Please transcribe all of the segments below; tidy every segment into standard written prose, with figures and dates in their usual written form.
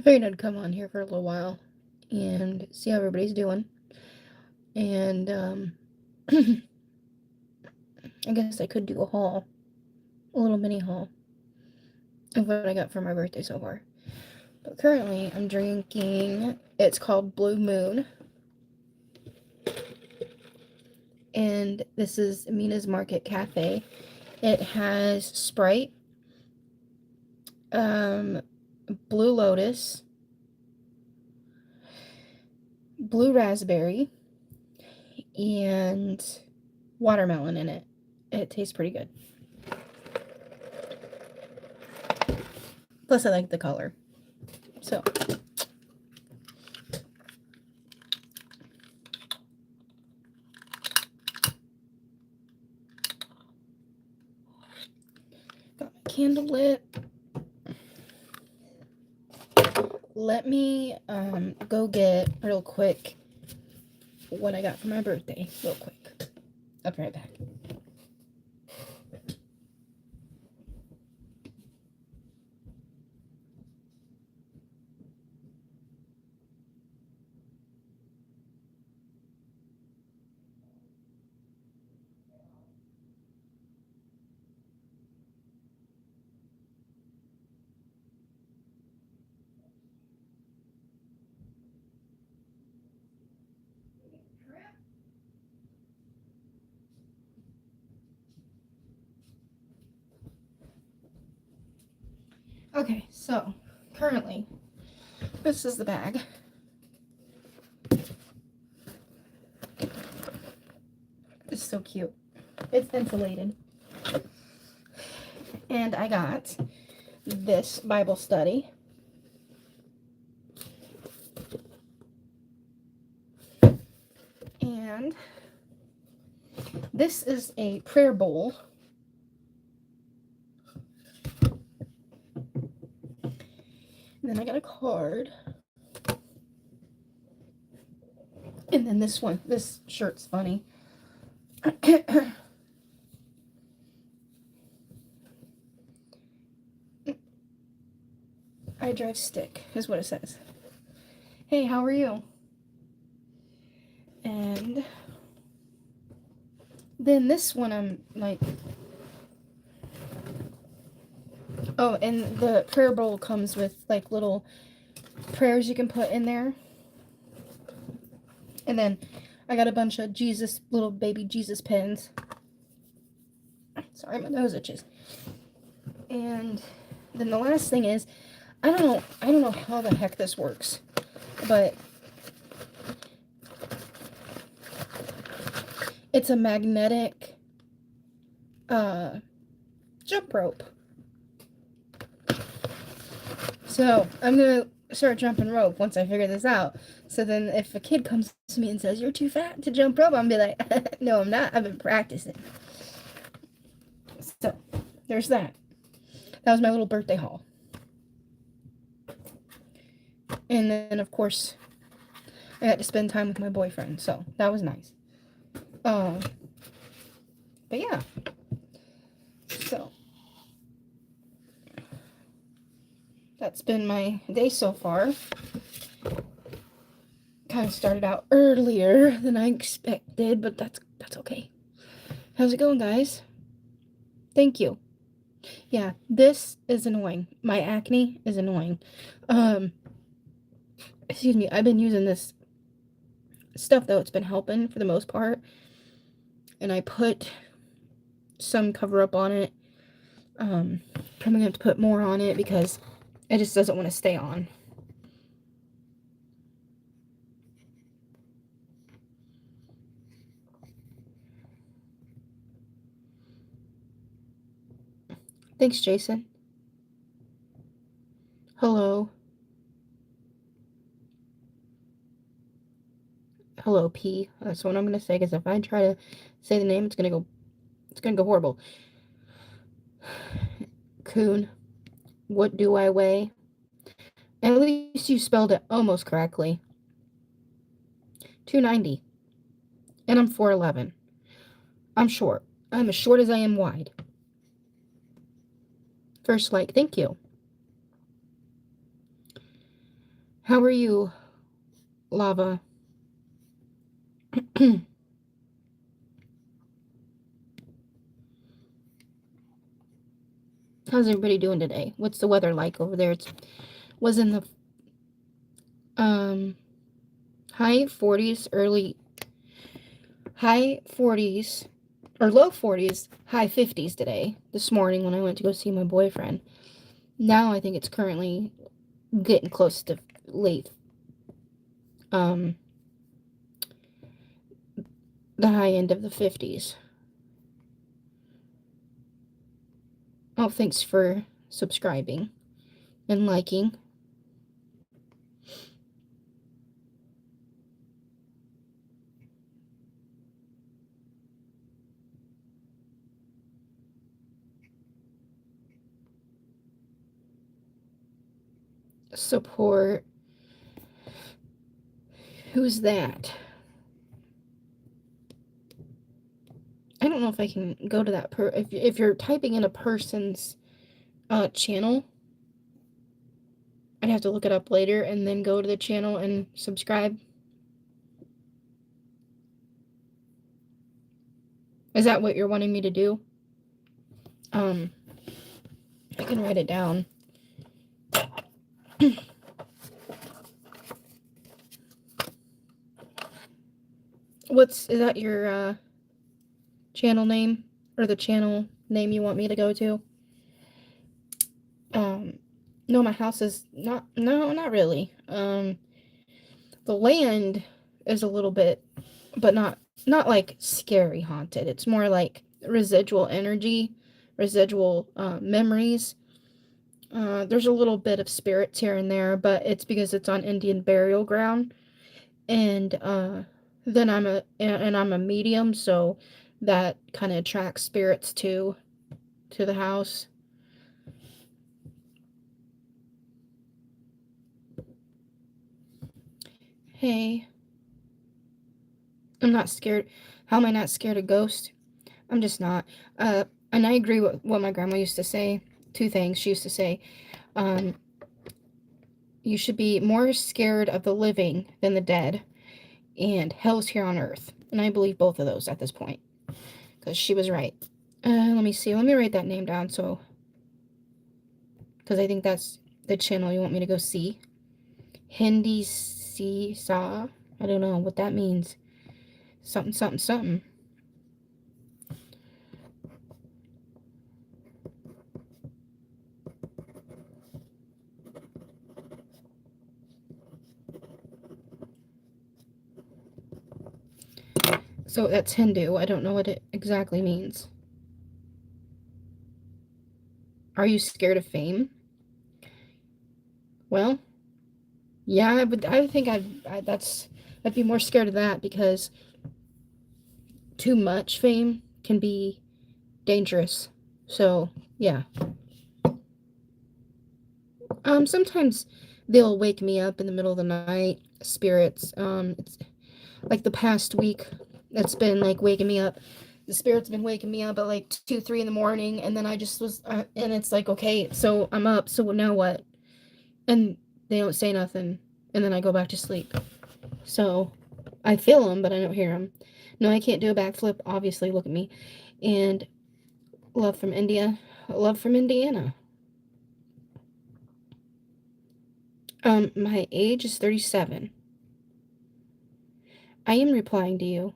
figured I'd come on here for a little while and see how everybody's doing. And I guess I could do a haul, a little mini haul of what I got for my birthday so far. But currently, I'm drinking. It's called Blue Moon, and this is Mina's Market Cafe. It has Sprite, Blue Lotus, Blue Raspberry, and watermelon in it. It tastes pretty good. Plus, I like the color. So, got my candle lit. Let me go get real quick what I got for my birthday. Real quick. I'll be right back. Okay, so currently, this is the bag. It's so cute. It's insulated. And I got this Bible study. And this is a prayer bowl. And then I got a card. And then this one. This shirt's funny. I drive stick, is what it says. Hey, how are you? And then this one, I'm like, oh, and the prayer bowl comes with like little prayers you can put in there. And then I got a bunch of Jesus, little baby Jesus pins. Sorry, my nose itches. And then the last thing is, I don't know how the heck this works, but it's a magnetic jump rope. So I'm gonna start jumping rope once I figure this out. So then if a kid comes to me and says, "You're too fat to jump rope," I'm gonna be like, "No, I'm not. I've been practicing." So there's that. That was my little birthday haul. And then, of course, I got to spend time with my boyfriend, so that was nice. But yeah. So that's been my day so far. Kind of started out earlier than I expected, but that's okay. How's it going, guys? Thank you. Yeah, this is annoying. My acne is annoying. Excuse me, I've been using this stuff, though. It's been helping for the most part. And I put some cover up on it. Probably gonna have to put more on it because it just doesn't want to stay on. Thanks, Jason. Hello. Hello, P. That's what I'm gonna say, because if I try to say the name, it's gonna go horrible. Coon. What do I weigh? At least you spelled it almost correctly. 290. And I'm 4'11". I'm short. I'm as short as I am wide. First like, thank you. How are you, Lava? How's everybody doing today? What's the weather like over there? It was in the um high 40s, high 40s or low 40s, high 50s today. This morning when I went to go see my boyfriend. Now I think it's currently getting close to late the high end of the 50s. Oh, thanks for subscribing and liking. Support. Who's that? I don't know if I can go to that if you're typing in a person's channel. I'd have to look it up later and then go to the channel and subscribe. Is that what you're wanting me to do? I can write it down. Is that your channel name or the channel name you want me to go to? No, my house is not really. The land is a little bit, but not like scary haunted. It's more like residual energy, residual memories. There's a little bit of spirits here and there, but it's because it's on Indian burial ground. And then I'm a medium, so that kind of attracts spirits to the house. Hey, I'm not scared. How am I not scared of ghosts? I'm just not. And I agree with what my grandma used to say. Two things she used to say. You should be more scared of the living than the dead, and hell's here on earth. And I believe both of those at this point, because she was right. Let me see. Let me write that name down, so, because I think that's the channel you want me to go see. Hindi Seesaw. I don't know what that means. Something, something, something. So that's Hindu. I don't know what it exactly means. Are you scared of fame? Well, yeah, I think I'd be more scared of that, because too much fame can be dangerous. So, yeah. Sometimes they'll wake me up in the middle of the night, spirits. It's like the past week that's been like waking me up. The spirits have been waking me up at like 2, 3 in the morning, and then I just was, and it's like, okay, so I'm up, so now what? And they don't say nothing, and then I go back to sleep. So I feel them, but I don't hear them. No, I can't do a backflip, obviously, look at me. And love from India, love from Indiana. My age is 37. I am replying to you.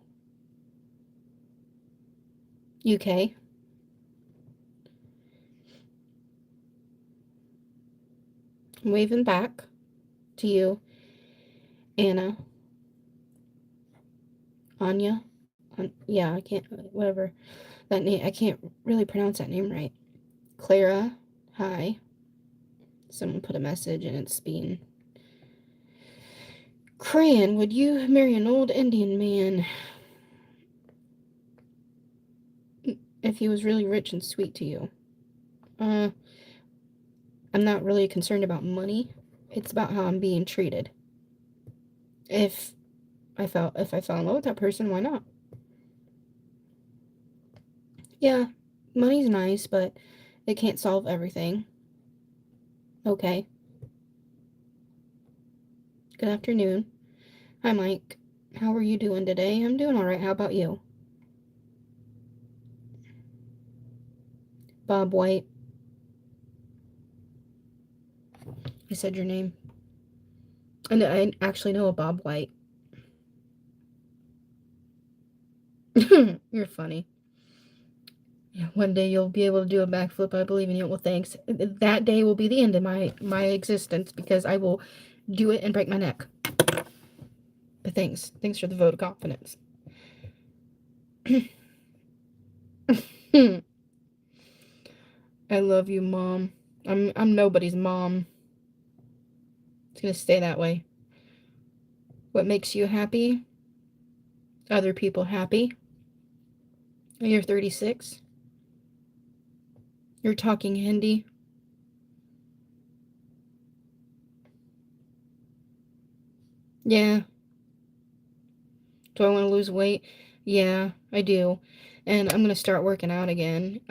UK. I'm waving back to you. Anna. Anya. Yeah, I can't, whatever. That name, I can't really pronounce that name right. Clara. Hi. Someone put a message and it's being... Crayon, would you marry an old Indian man if he was really rich and sweet to you? I'm not really concerned about money. It's about how I'm being treated. If I fell in love with that person, why not? Yeah, money's nice, but it can't solve everything. Okay. Good afternoon. Hi, Mike. How are you doing today? I'm doing all right. How about you? Bob White. I said your name. And I actually know a Bob White. You're funny. Yeah, one day you'll be able to do a backflip. I believe in you. Well, thanks. That day will be the end of my existence because I will do it and break my neck. But thanks. Thanks for the vote of confidence. I love you, Mom. I'm nobody's mom. It's gonna stay that way. What makes you happy? Other people happy. You're 36. You're talking Hindi. Yeah. Do I want to lose weight? Yeah, I do. And I'm gonna start working out again.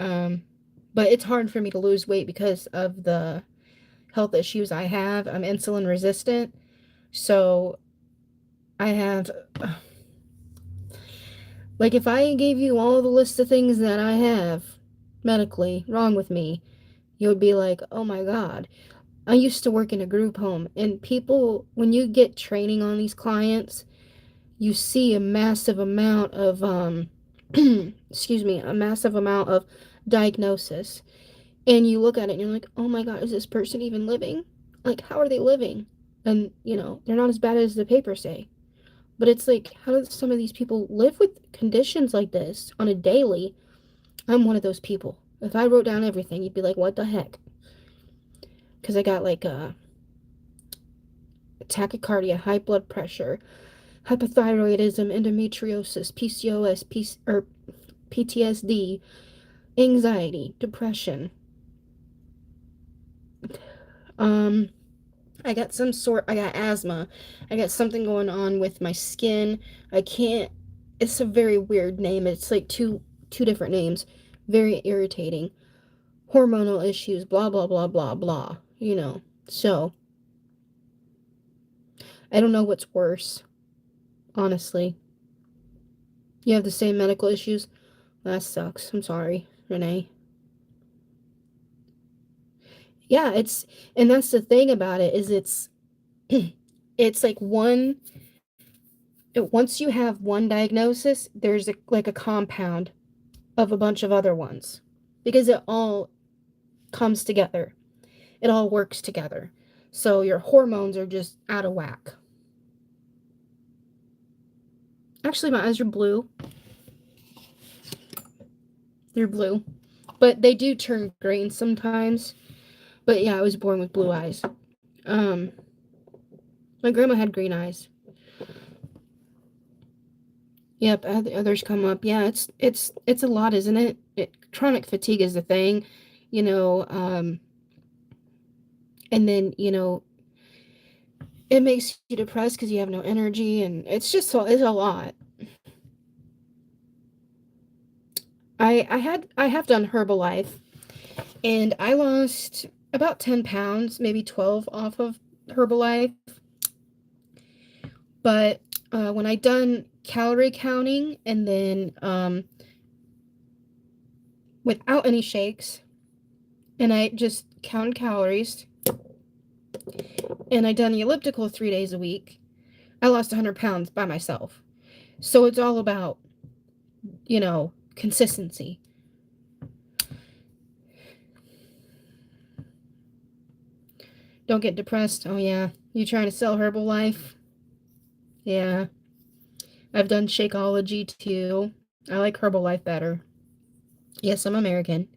But it's hard for me to lose weight because of the health issues I have. I'm insulin resistant. So I have like if I gave you all the list of things that I have medically wrong with me, you would be like, "Oh my God." I used to work in a group home, and people, when you get training on these clients, you see a massive amount of excuse me, a massive amount of diagnosis. And you look at it and you're like, "Oh my God, is this person even living? Like, how are they living?" And, they're not as bad as the papers say. But it's like, how do some of these people live with conditions like this on a daily? I'm one of those people. If I wrote down everything, you'd be like, "What the heck?" Because I got like tachycardia, high blood pressure, hypothyroidism, endometriosis, PCOS, or PTSD, anxiety, depression. I got I got asthma. I got something going on with my skin. I can't, it's a very weird name. It's like two different names. Very irritating. Hormonal issues, blah, blah, blah, blah, blah. So, I don't know what's worse, honestly. You have the same medical issues? That sucks. I'm sorry, Renee. Yeah, and that's the thing about it is it's like once you have one diagnosis, there's like a compound of a bunch of other ones because it all comes together. It all works together. So your hormones are just out of whack. Actually, my eyes are blue. They're blue. But they do turn green sometimes. But yeah, I was born with blue eyes. My grandma had green eyes. Yep, others come up. Yeah, it's a lot, isn't it? Chronic fatigue is the thing, you know, and then, it makes you depressed because you have no energy, and it's a lot. I have done Herbalife, and I lost about 10 pounds, maybe 12 off of Herbalife. But when I done calorie counting and then without any shakes, and I just counted calories, and I done the elliptical 3 days a week, I lost 100 pounds by myself. So it's all about, consistency. Don't get depressed. Oh, yeah. You trying to sell Herbalife? Yeah. I've done Shakeology too. I like Herbalife better. Yes, I'm American.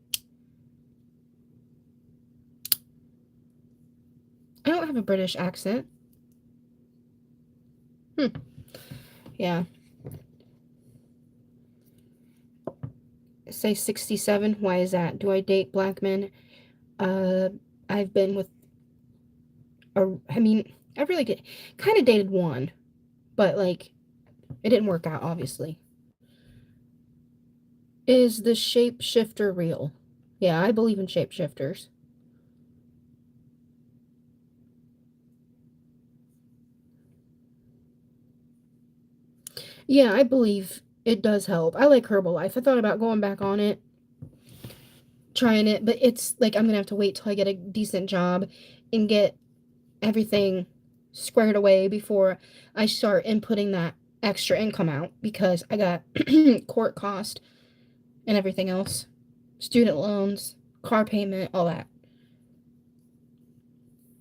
I don't have a British accent. Yeah. Say 67. Why is that? Do I date black men? I've been with I really did kind of dated one, but like it didn't work out, obviously. Is the shapeshifter real? Yeah, I believe in shapeshifters. Yeah, I believe it does help. I like Herbalife. I thought about going back on it, trying it, but it's like I'm gonna have to wait till I get a decent job and get everything squared away before I start inputting that extra income out, because I got court cost and everything else, student loans, car payment, all that.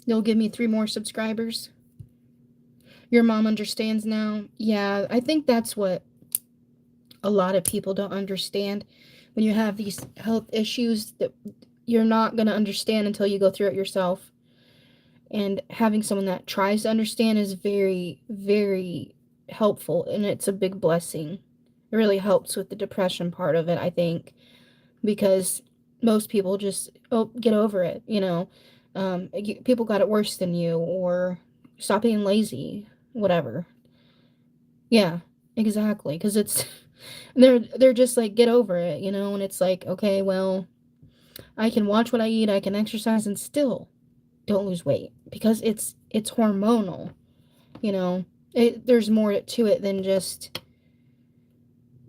You'll give me 3 more subscribers. Your mom understands now. Yeah, I think that's what a lot of people don't understand. When you have these health issues that you're not going to understand until you go through it yourself. And having someone that tries to understand is very, very helpful, and it's a big blessing. It really helps with the depression part of it, I think, because most people just get over it, people got it worse than you, or stop being lazy, whatever. Yeah, exactly, because it's they're just like, get over it, and it's like, okay, well, I can watch what I eat, I can exercise, and still don't lose weight, because it's hormonal, you know. There's more to it than just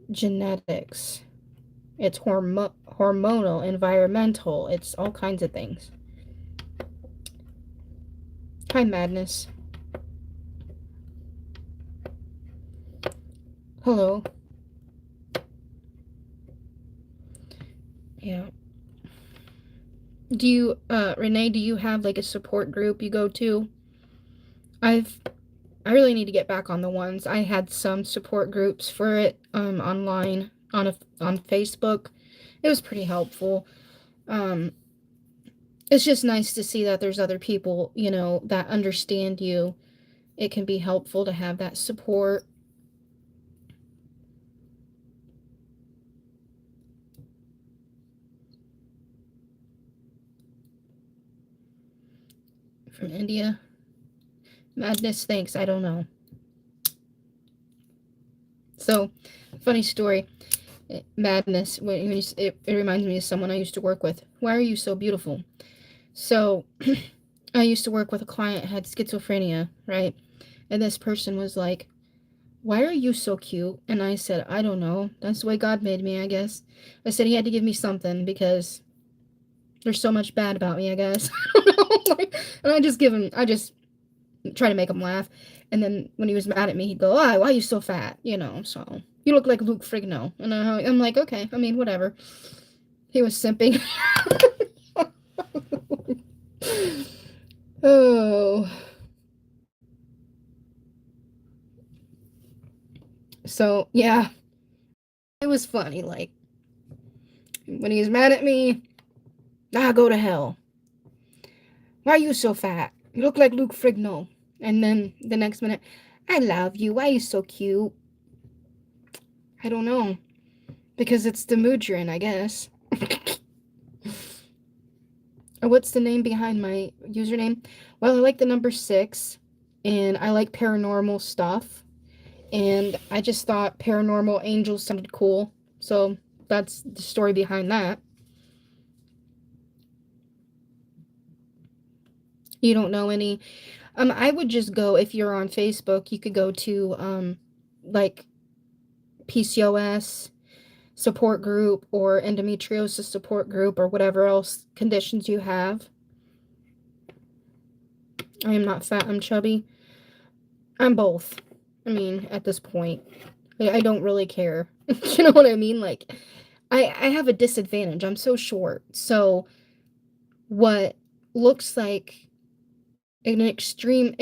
genetics. It's hormonal, environmental, it's all kinds of things. Hi, Madness. Hello. Yeah. Do you, Renee, do you have like a support group you go to? I really need to get back on the ones. I had some support groups for it, online, on Facebook. It was pretty helpful. Um, it's just nice to see that there's other people, that understand you. It can be helpful to have that support. From India. Madness, thanks. I don't know. So, funny story. Madness. It reminds me of someone I used to work with. Why are you so beautiful? So, I used to work with a client who had schizophrenia, right? And this person was like, "Why are you so cute?" And I said, "I don't know. That's the way God made me, I guess." I said he had to give me something because there's so much bad about me, I guess. And I just try to make him laugh. And then when he was mad at me, he'd go, "Oh, why are you so fat?" So you look like Luke Frigno. And I'm like, okay, I mean, whatever. He was simping. Oh. So, yeah, it was funny. Like, when he was mad at me, go to hell. Why are you so fat? You look like Luke Frigno. And then the next minute, I love you. Why are you so cute? I don't know. Because it's the mood you're in, I guess. What's the name behind my username? Well, I like the number 6, and I like paranormal stuff. And I just thought paranormal angels sounded cool. So that's the story behind that. You don't know any? I would just go, if you're on Facebook, you could go to, like, PCOS support group or endometriosis support group or whatever else conditions you have. I am not fat, I'm chubby. I'm both. I mean, at this point, I don't really care. You know what I mean? Like, I have a disadvantage. I'm so short. So, what looks like an extreme,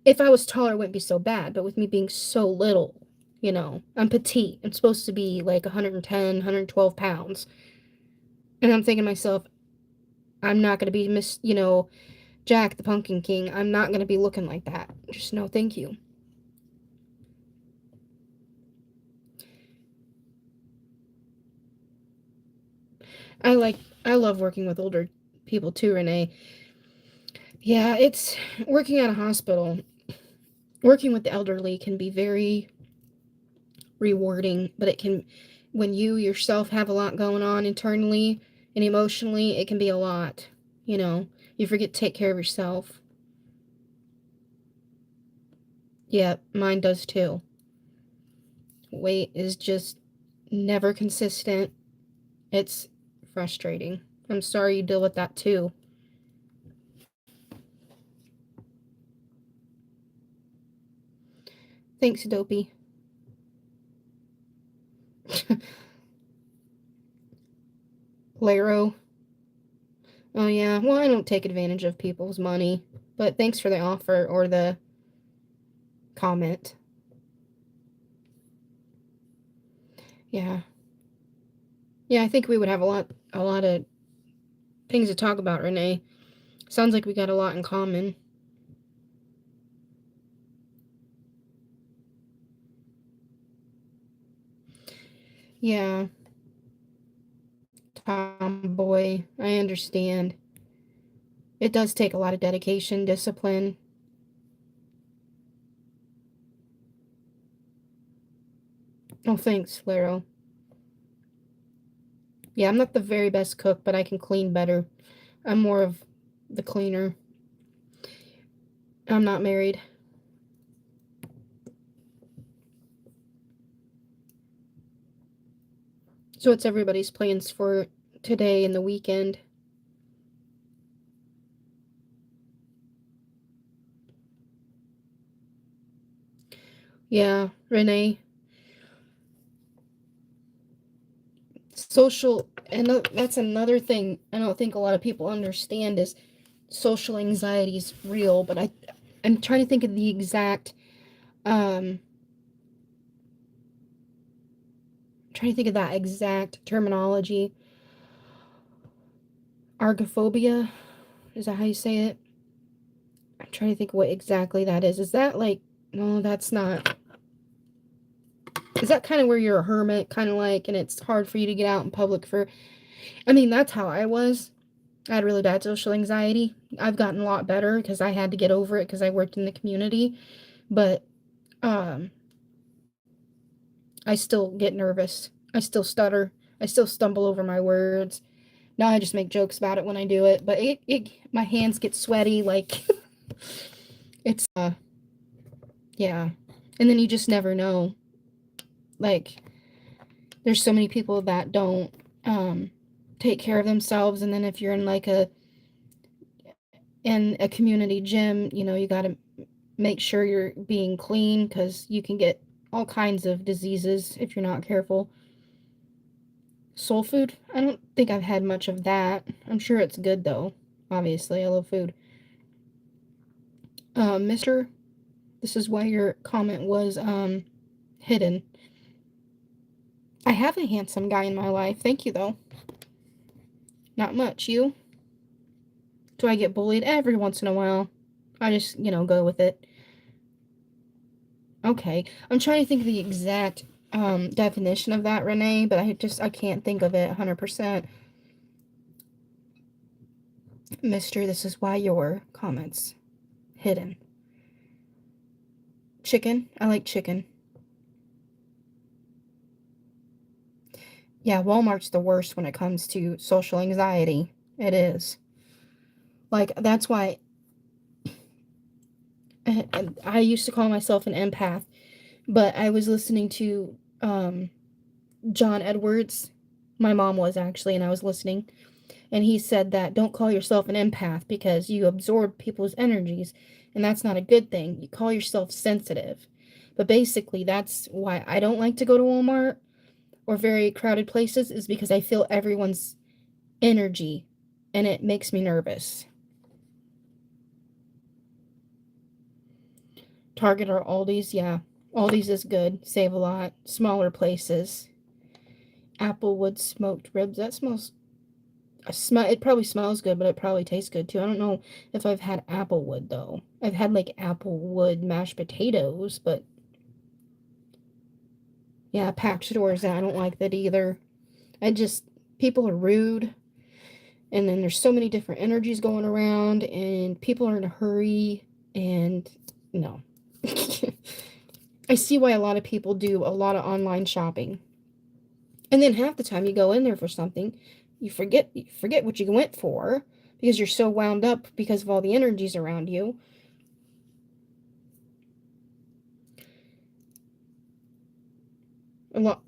if I was taller, it wouldn't be so bad. But with me being so little, I'm petite. I'm supposed to be like 110, 112 pounds. And I'm thinking to myself, I'm not going to be Jack the Pumpkin King. I'm not going to be looking like that. Just no, thank you. I love working with older people too, Renee. Yeah, it's working at a hospital. Working with the elderly can be very rewarding, but when you yourself have a lot going on internally and emotionally, it can be a lot. You forget to take care of yourself. Yeah, mine does too. weight is just never consistent. It's frustrating. I'm sorry you deal with that too. Thanks, Dopey. Laro. Oh yeah, well, I don't take advantage of people's money, but thanks for the offer or the comment. Yeah. Yeah, I think we would have a lot of things to talk about, Renee. Sounds like we got a lot in common. Yeah. Tomboy, I understand. It does take a lot of dedication, discipline. Oh, thanks, Laro. Yeah, I'm not the very best cook, but I can clean better. I'm more of the cleaner. I'm not married. So what's everybody's plans for today and the weekend? Yeah, Renee. Social, and that's another thing I don't think a lot of people understand is social anxiety is real, but I'm trying to think of the exact trying to think of that exact terminology. Argophobia, is that how you say it? I'm trying to think what exactly that is. Is that like, no, that's not. Is that kind of where you're a hermit, kind of like, and it's hard for you to get out in public for, I mean, that's how I was. I had really bad social anxiety. I've gotten a lot better because I had to get over it because I worked in the community. But um, I still get nervous. I still stutter. I still stumble over my words. Now I just make jokes about it when I do it. But my hands get sweaty. Like, it's, yeah. And then you just never know. Like, there's so many people that don't take care of themselves. And then if you're in like in a community gym, you know, you got to make sure you're being clean because you can get all kinds of diseases if you're not careful. Soul food? I don't think I've had much of that. I'm sure it's good though. Obviously, I love food. Mister, this is why your comment was hidden. I have a handsome guy in my life. Thank you though. Not much. You? Do I get bullied every once in a while? I just, go with it. Okay. I'm trying to think of the exact definition of that, Renee, but I can't think of it 100%. Mister, this is why your comments hidden. Chicken? I like chicken. Yeah, Walmart's the worst when it comes to social anxiety. It is. Like, that's why I used to call myself an empath, but I was listening to John Edwards. My mom was actually, and I was listening. And he said that don't call yourself an empath because you absorb people's energies, and that's not a good thing. You call yourself sensitive. But basically, that's why I don't like to go to Walmart or very crowded places, is because I feel everyone's energy and it makes me nervous. Target or Aldi's, yeah. Aldi's is good, save a lot. Smaller places. Applewood smoked ribs, that smells it probably smells good, but it probably tastes good too. I don't know if I've had applewood though. I've had like applewood mashed potatoes, but yeah, packed stores, I don't like that either. People are rude, and then there's so many different energies going around, and people are in a hurry, and no. I see why a lot of people do a lot of online shopping. And then half the time you go in there for something, you forget what you went for because you're so wound up because of all the energies around you.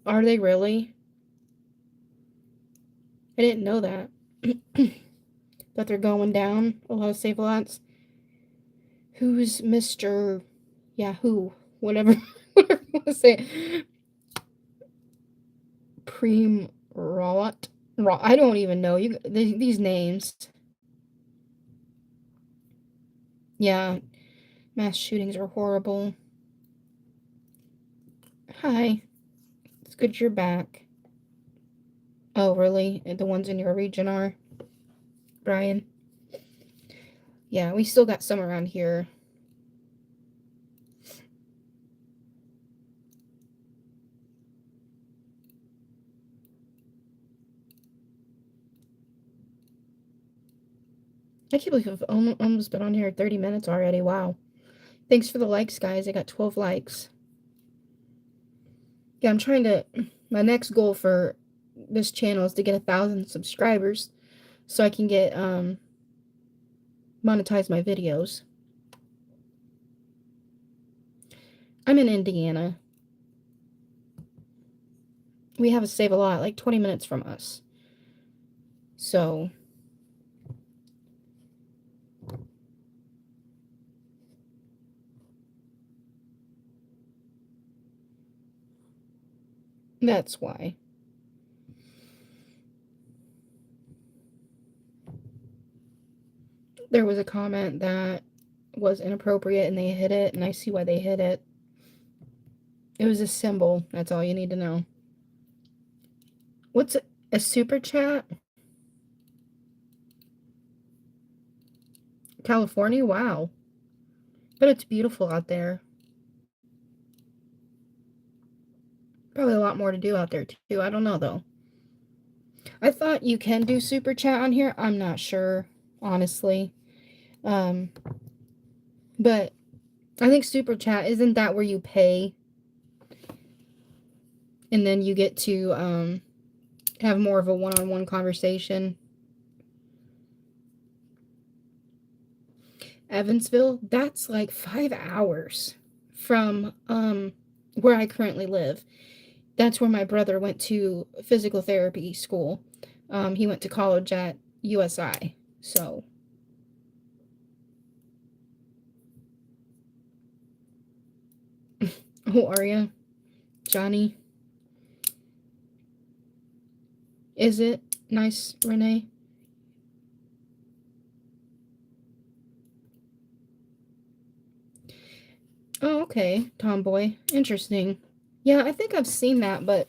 Are they really? I didn't know that. That they're going down. A lot of Save-A-Lots. Who's Mr. Yahoo? Whatever. Whatever you want to say. Preem Rawat. I don't even know these names. Yeah, mass shootings are horrible. Hi, it's good you're back. Oh, really? The ones in your region are? Brian? Yeah, we still got some around here. I can't believe I've almost been on here 30 minutes already. Wow. Thanks for the likes, guys. I got 12 likes. Yeah, I'm trying to... My next goal for this channel is to get 1,000 subscribers so I can get, monetize my videos. I'm in Indiana. We have a Save-A-Lot like 20 minutes from us. So... that's why. There was a comment that was inappropriate and they hid it, and I see why they hid it. It was a symbol. That's all you need to know. What's a super chat? California? Wow. But it's beautiful out there. Probably a lot more to do out there, too. I don't know, though. I thought you can do super chat on here. I'm not sure, honestly. But I think super chat, isn't that where you pay? And then you get to, have more of a one-on-one conversation. Evansville, that's like 5 hours from, where I currently live. That's where my brother went to physical therapy school. He went to college at USI, so. Who are you? Johnny? Is it nice, Renee? Oh, okay. Tomboy. Interesting. Yeah, I think I've seen that, but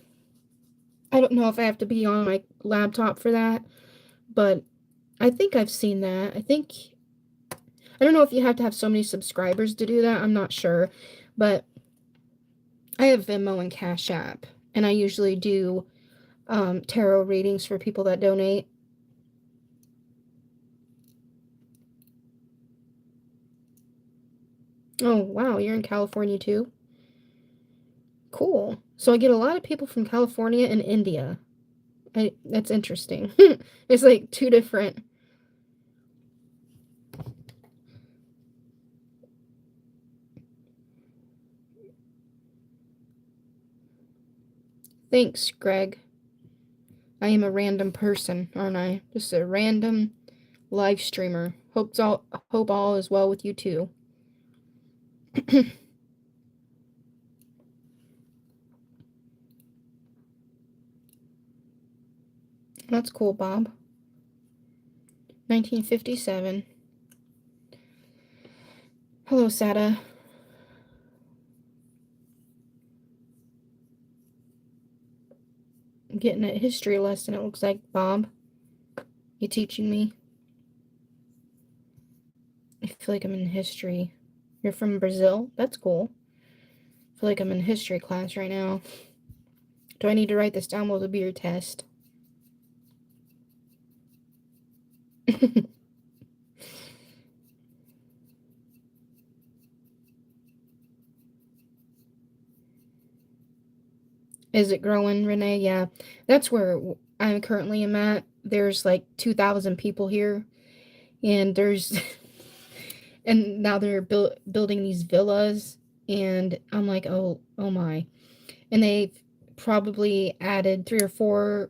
I don't know if I have to be on my laptop for that. But I think I've seen that. I don't know if you have to have so many subscribers to do that. I'm not sure. But I have Venmo and Cash App. And I usually do tarot readings for people that donate. Oh, wow. You're in California too? Cool. So I get a lot of people from California and India. That's interesting. It's like two different... Thanks, Greg. I am a random person, aren't I? Just a random live streamer. Hope all is well with you too. That's cool, Bob. 1957. Hello, Sada. I'm getting a history lesson, it looks like, Bob. You teaching me? I feel like I'm in history. You're from Brazil? That's cool. I feel like I'm in history class right now. Do I need to write this down? Will it be your test? Is it growing, Renee? Yeah. That's where I currently am at. There's like 2,000 people here. And there's... and now they're building these villas. And I'm like, oh my. And they've probably added 3 or 4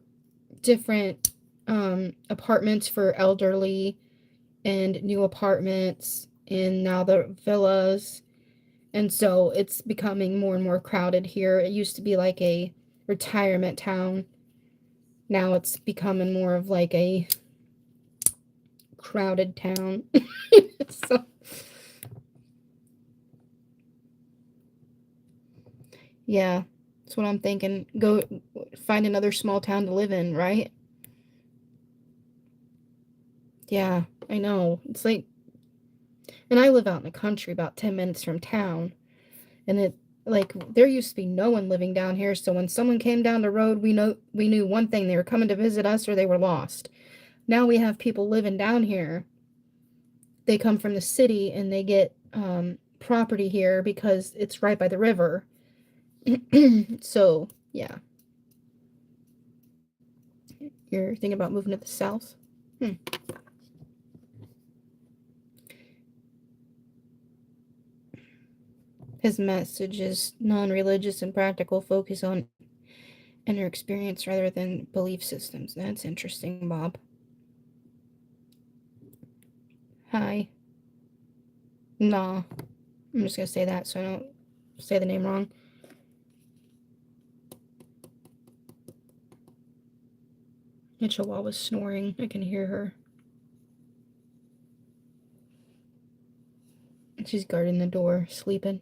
different apartments for elderly and new apartments, and now the villas. And so it's becoming more and more crowded here. It used to be like a retirement town. Now it's becoming more of like a crowded town. So, yeah, that's what I'm thinking. Go find another small town to live in, right? Yeah, I know. It's like, and I live out in the country about 10 minutes from town. And it, like, there used to be no one living down here. So when someone came down the road, we knew one thing: they were coming to visit us or they were lost. Now we have people living down here. They come from the city and they get property here because it's right by the river. So, yeah. You're thinking about moving to the south? His message is non-religious and practical, focus on inner experience rather than belief systems. That's interesting, Bob. Hi. Nah. I'm just gonna say that so I don't say the name wrong. The Chihuahua's snoring. I can hear her. She's guarding the door, sleeping.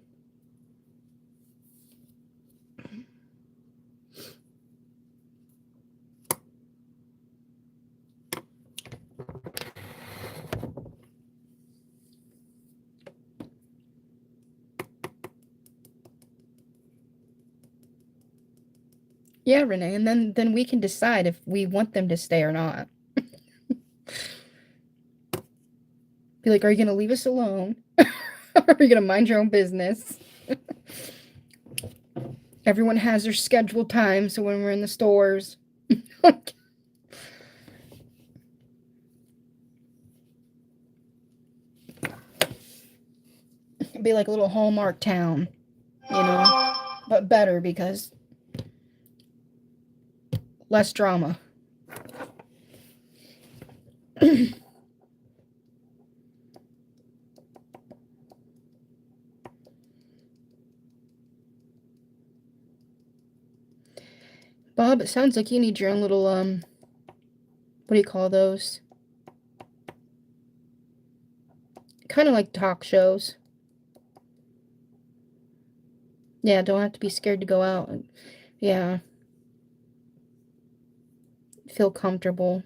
Yeah, Renee, and then we can decide if we want them to stay or not. Be like, are you gonna leave us alone? Or are you gonna mind your own business? Everyone has their scheduled time, so when we're in the stores. It'd be like a little Hallmark town, you know, but better because less drama. Bob, it sounds like you need your own little, what do you call those? Kind of like talk shows. Yeah, don't have to be scared to go out. Yeah. Feel comfortable.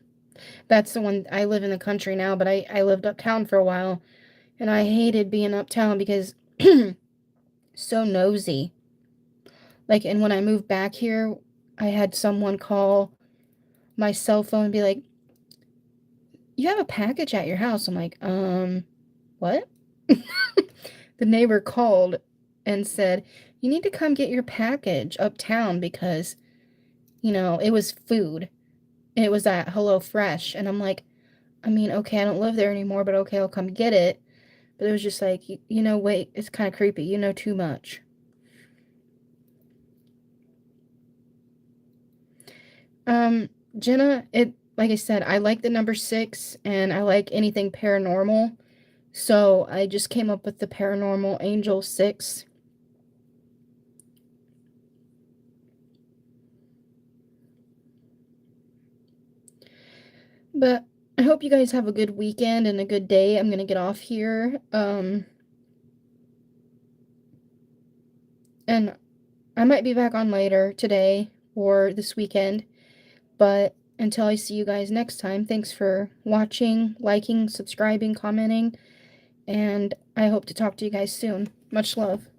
That's the one. I live in the country now, but I lived uptown for a while, and I hated being uptown because so nosy. Like, and when I moved back here, I had someone call my cell phone and be like, you have a package at your house. I'm like, what? The neighbor called and said, you need to come get your package uptown because, you know, it was food. It was at HelloFresh. And I'm like, I mean, okay, I don't live there anymore, but okay, I'll come get it. But it was just like, you know, wait, it's kind of creepy. You know too much. Jenna, like I said, I like the number 6 and I like anything paranormal. So I just came up with the Paranormal Angel 6. But I hope you guys have a good weekend and a good day. I'm going to get off here. And I might be back on later today or this weekend. But until I see you guys next time, thanks for watching, liking, subscribing, commenting, and I hope to talk to you guys soon. Much love.